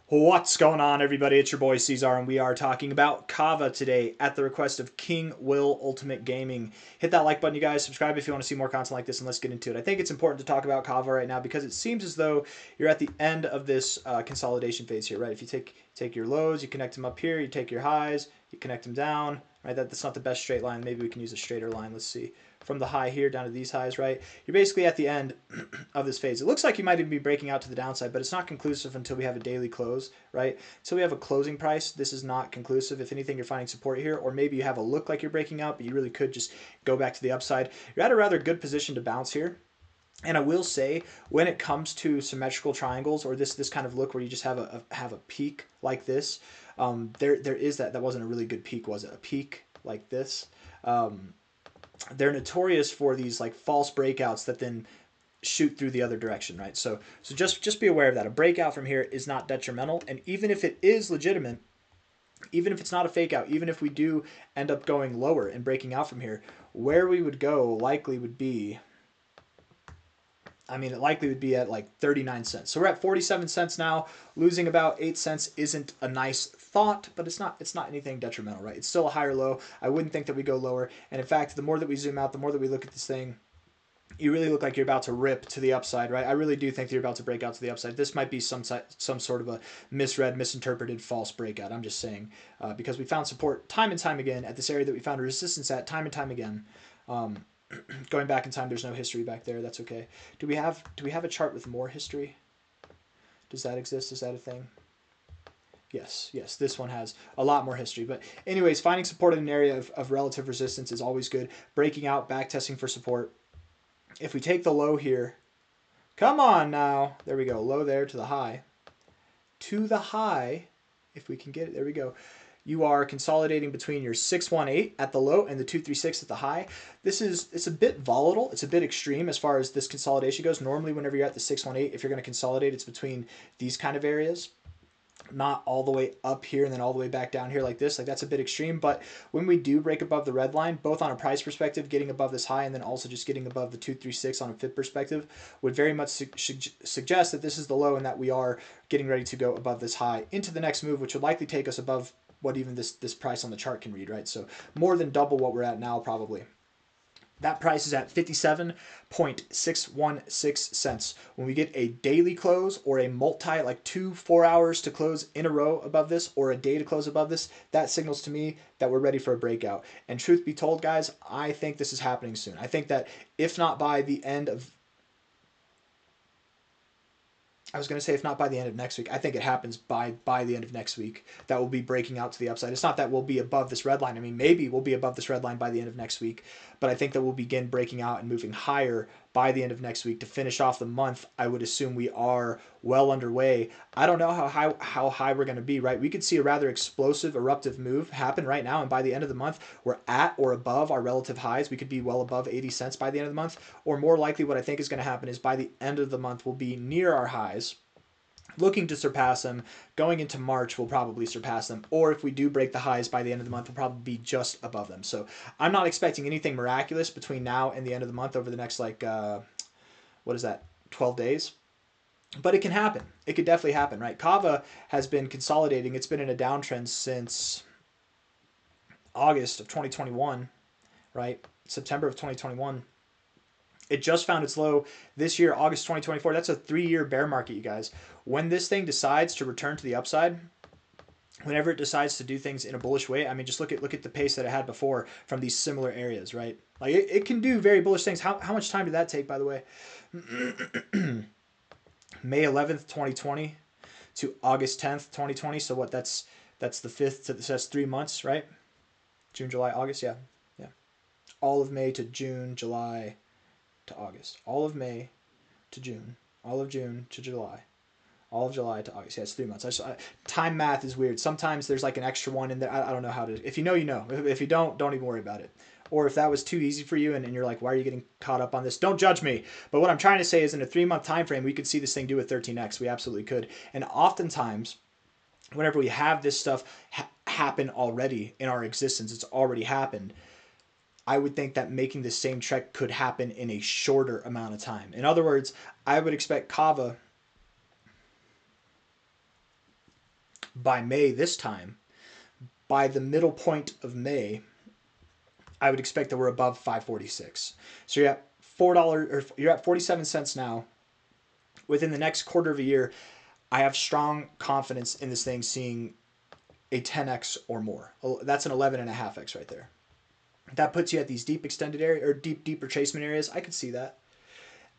What's going on, everybody? It's your boy C-Zar, and we are talking about KAVA today at the request of King Will Ultimate Gaming. Hit that like button, you guys. Subscribe if you want to see more content like this, and let's get into it. I think it's important to talk about KAVA right now because it seems as though you're at the end of this consolidation phase here, right? If you take your lows, you connect them up here. You take your highs, you connect them down, right? That's not the best straight line. Maybe we can use a straighter line. Let's see. From the high here down to these highs, right? You're basically at the end of this phase. It looks like you might even be breaking out to the downside, but it's not conclusive until we have a daily close, right? Until we have a closing price, this is not conclusive. If anything, you're finding support here, or maybe you have a look like you're breaking out, but you really could just go back to the upside. You're at a rather good position to bounce here. And I will say, when it comes to symmetrical triangles or this kind of look where you just have a peak like this, there is that wasn't a really good peak, was it? A peak like this. They're notorious for these like false breakouts that then shoot through the other direction, right? So just be aware of that. A breakout from here is not detrimental, and even if it is legitimate, even if it's not a fake out, even if we do end up going lower and breaking out from here, where we would go likely would be, it likely would be at like 39 cents. So we're at 47 cents now. Losing about 8 cents isn't a nice thought, but it's not anything detrimental, right? It's still a higher low. I wouldn't think that we go lower. And in fact, the more that we zoom out, the more that we look at this thing, you really look like you're about to rip to the upside, right? I really do think that you're about to break out to the upside. This might be some sort of a misread, misinterpreted, false breakout. I'm just saying, because we found support time and time again at this area that we found resistance at time and time again. Going back in time, there's no history back there. That's okay. Do we have a chart with more history? Does that exist? Is that a thing? Yes, this one has a lot more history. But anyways, finding support in an area of relative resistance is always good. Breaking out, back testing for support. If we take the low here, come on now. There we go. Low there to the high. To the high, if we can get it. There we go. You are consolidating between your 618 at the low and the 236 at the high. It's a bit volatile. It's a bit extreme as far as this consolidation goes. Normally, whenever you're at the 618, if you're going to consolidate, it's between these kind of areas, not all the way up here and then all the way back down here like this. Like, that's a bit extreme. But when we do break above the red line, both on a price perspective, getting above this high, and then also just getting above the 236 on a FIB perspective, would very much suggest that this is the low and that we are getting ready to go above this high into the next move, which would likely take us above what even this price on the chart can read, right? So more than double what we're at now, probably. That price is at 57.616 cents. When we get a daily close or a multi, like 4 hours to close in a row above this, or a day to close above this, that signals to me that we're ready for a breakout. And truth be told, guys, I think this is happening soon. I think that if not by the end of, I was going to say if not by the end of next week, I think it happens by the end of next week that we'll be breaking out to the upside. It's not that we'll be above this red line. I mean, maybe we'll be above this red line by the end of next week, but I think that we'll begin breaking out and moving higher by the end of next week to finish off the month. I would assume we are well underway. I don't know how high we're going to be, right? We could see a rather explosive, eruptive move happen right now, and by the end of the month, we're at or above our relative highs. We could be well above 80 cents by the end of the month, or more likely what I think is going to happen is by the end of the month, we'll be near our highs, looking to surpass them. Going into March, we'll probably surpass them. Or if we do break the highs by the end of the month, we'll probably be just above them. So I'm not expecting anything miraculous between now and the end of the month over the next, 12 days. But it can happen. It could definitely happen, right? KAVA has been consolidating. It's been in a downtrend since August of 2021, right? September of 2021. It just found its low this year, August 2024. That's a 3-year bear market, you guys. When this thing decides to return to the upside, whenever it decides to do things in a bullish way, I mean, just look at the pace that it had before from these similar areas, right? Like, it can do very bullish things. How much time did that take, by the way? May 11th, 2020 to August 10th, 2020. So what? That's the 5th. That's 3 months, right? June, July, August. Yeah. All of May to June, July to August, all of May to June, all of June to July, all of July to August. Yeah, it's 3 months. Time math is weird. Sometimes there's like an extra one in there. I don't know how to. If you know, you know. If you don't even worry about it. Or if that was too easy for you and you're like, why are you getting caught up on this? Don't judge me. But what I'm trying to say is in a 3-month time frame, we could see this thing do a 13x. We absolutely could. And oftentimes, whenever we have this stuff happen already in our existence, it's already happened. I would think that making the same trek could happen in a shorter amount of time. In other words, I would expect KAVA by May this time, by the middle point of May, I would expect that we're above 546. So you're at $4, or you're at 47 cents now. Within the next quarter of a year, I have strong confidence in this thing seeing a 10x or more. That's an 11.5x right there. That puts you at these deep extended area, or deep retracement areas. I could see that.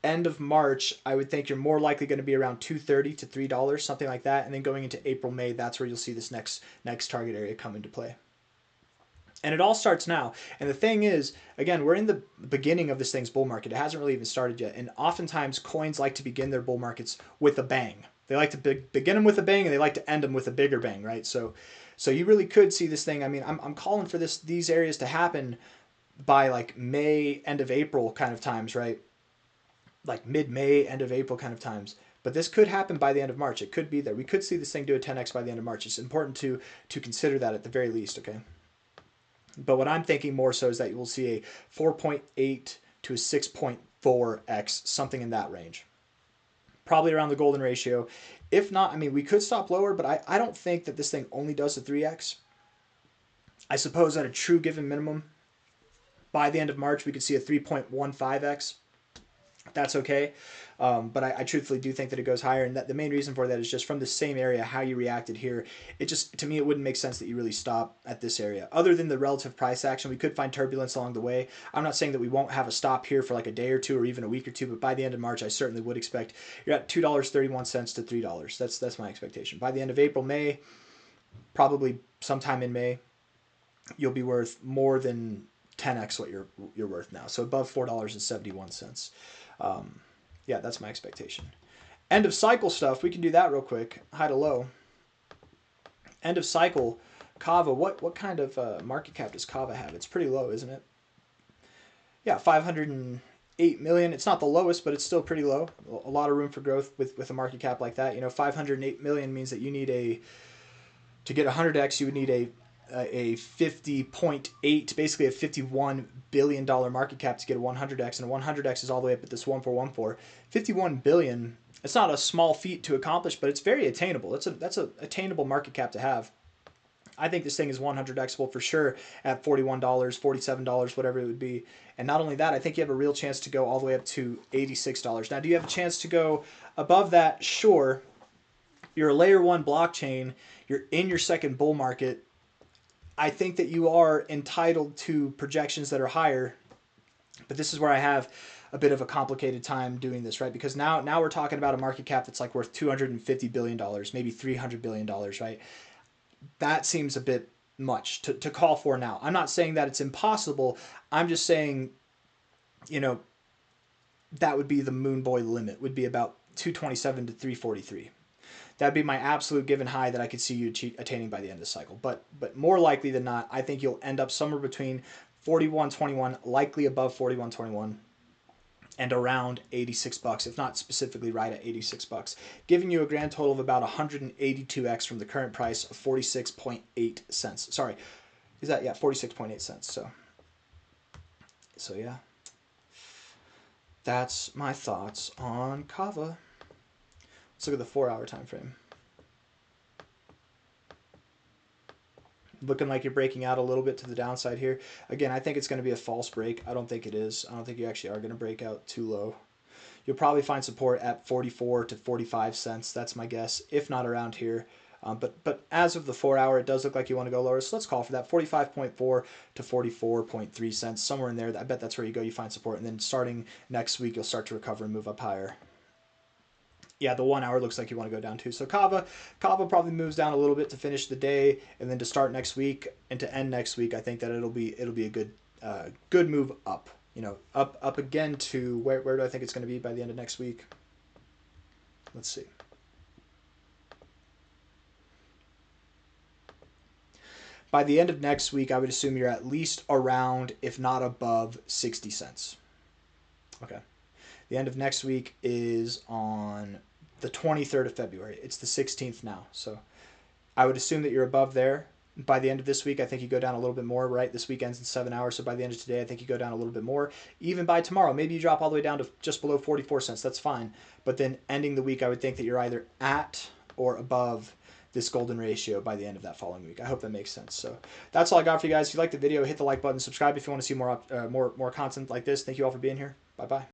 End of March, I would think you're more likely going to be around $2.30 to $3, something like that. And then going into April, May, that's where you'll see this next target area come into play. And it all starts now. And the thing is, again, we're in the beginning of this thing's bull market. It hasn't really even started yet. And oftentimes coins like to begin their bull markets with a bang. They like to begin them with a bang, and they like to end them with a bigger bang, right? So you really could see this thing. I mean, I'm calling for these areas to happen by like May, end of April kind of times, right? Like mid-May, end of April kind of times. But this could happen by the end of March. It could be there. We could see this thing do a 10x by the end of March. It's important to consider that at the very least, okay? But what I'm thinking more so is that you will see a 4.8 to a 6.4x, something in that range. Probably around the golden ratio. If not, I mean, we could stop lower, but I don't think that this thing only does a 3x. I suppose at a true given minimum, by the end of March, we could see a 3.15x. That's okay. But I truthfully do think that it goes higher, and that the main reason for that is just from the same area, how you reacted here. It just, to me, it wouldn't make sense that you really stop at this area. Other than the relative price action, we could find turbulence along the way. I'm not saying that we won't have a stop here for like a day or two or even a week or two, but by the end of March, I certainly would expect you're at $2.31 to $3. That's my expectation. By the end of April, May, probably sometime in May, you'll be worth more than 10x what you're worth now. So above $4.71. Yeah, that's my expectation. End of cycle stuff, we can do that real quick. High to low. End of cycle, KAVA. What kind of market cap does KAVA have? It's pretty low, isn't it? Yeah, 508 million. It's not the lowest, but it's still pretty low. A lot of room for growth with a market cap like that. You know, 508 million means that you need to get 100x, you would need a 50.8, basically a $51 billion market cap to get a 100x, and a 100x is all the way up at this 1414. 51 billion, it's not a small feat to accomplish, but it's very attainable. That's a attainable market cap to have. I think this thing is 100xable for sure at $41, $47, whatever it would be. And not only that, I think you have a real chance to go all the way up to $86. Now, do you have a chance to go above that? Sure. You're a layer 1 blockchain. You're in your second bull market. I think that you are entitled to projections that are higher, but this is where I have a bit of a complicated time doing this, right? Because now we're talking about a market cap that's like worth $250 billion, maybe $300 billion, right? That seems a bit much to call for now. I'm not saying that it's impossible. I'm just saying, you know, that would be the moon boy limit, would be about 227 to 343. That'd be my absolute given high that I could see you attaining by the end of the cycle. But more likely than not, I think you'll end up somewhere between 41.21, likely above 41.21, and around $86, if not specifically right at $86, giving you a grand total of about 182x from the current price of 46.8 cents. Sorry, is that, yeah, 46.8 cents. So yeah, that's my thoughts on KAVA. Let's look at the 4-hour time frame. Looking like you're breaking out a little bit to the downside here. Again, I think it's going to be a false break. I don't think it is. I don't think you actually are going to break out too low. You'll probably find support at 44 to 45 cents. That's my guess, if not around here. But as of the 4-hour, it does look like you want to go lower. So let's call for that 45.4 to 44.3 cents, somewhere in there. I bet that's where you go. You find support, and then starting next week, you'll start to recover and move up higher. Yeah, the 1 hour looks like you want to go down too. So KAVA probably moves down a little bit to finish the day, and then to start next week and to end next week, I think that it'll be a good move up. You know, up again to where do I think it's going to be by the end of next week? Let's see. By the end of next week, I would assume you're at least around, if not above, 60 cents. Okay. The end of next week is on the 23rd of February. It's the 16th now. So I would assume that you're above there. By the end of this week, I think you go down a little bit more, right? This week ends in 7 hours. So by the end of today, I think you go down a little bit more. Even by tomorrow, maybe you drop all the way down to just below 44 cents. That's fine. But then ending the week, I would think that you're either at or above this golden ratio by the end of that following week. I hope that makes sense. So that's all I got for you guys. If you like the video, hit the like button, subscribe if you want to see more content like this. Thank you all for being here. Bye-bye.